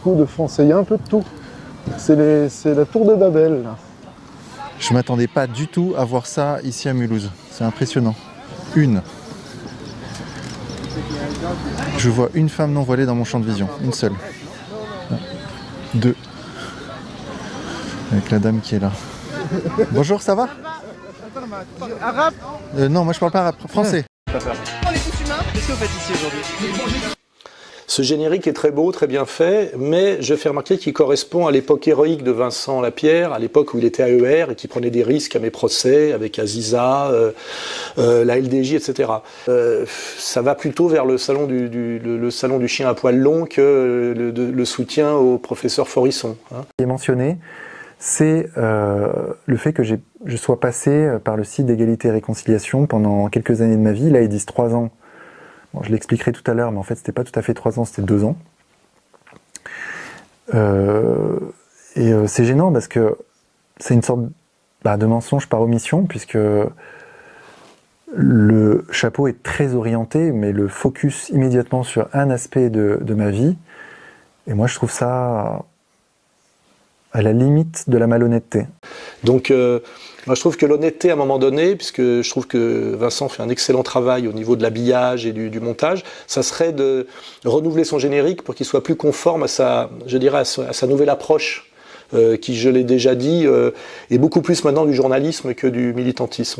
Coup de foncé, il y a un peu de tout. C'est la tour de Babel, là. Je m'attendais pas du tout à voir ça ici à Mulhouse. C'est impressionnant. Une. Je vois une femme non voilée dans mon champ de vision. Une seule. Deux. Avec la dame qui est là. Bonjour, ça va? Arabe? Non, moi je parle pas arabe. Français. On est tous humains. Qu'est-ce que vous faites ici aujourd'hui? Ce générique est très beau, très bien fait, mais je fais remarquer qu'il correspond à l'époque héroïque de Vincent Lapierre, à l'époque où il était AER et qui prenait des risques à mes procès avec Aziza, la LDJ, etc. Ça va plutôt vers le salon le salon du chien à poil long que le soutien au professeur Forisson. Hein. Ce qui est mentionné, c'est le fait que je sois passé par le site d'égalité et réconciliation pendant quelques années de ma vie. Là, ils disent 3 ans. Bon, je l'expliquerai tout à l'heure, mais en fait, c'était pas tout à fait 3 ans, c'était 2 ans. C'est gênant parce que c'est une sorte de mensonge par omission, puisque le chapeau est très orienté, mais le focus immédiatement sur un aspect de ma vie. Et moi, je trouve ça à la limite de la malhonnêteté. Donc, moi, je trouve que l'honnêteté, à un moment donné, puisque je trouve que Vincent fait un excellent travail au niveau de l'habillage et du montage, ça serait de renouveler son générique pour qu'il soit plus conforme à sa nouvelle approche, qui, je l'ai déjà dit, est beaucoup plus maintenant du journalisme que du militantisme.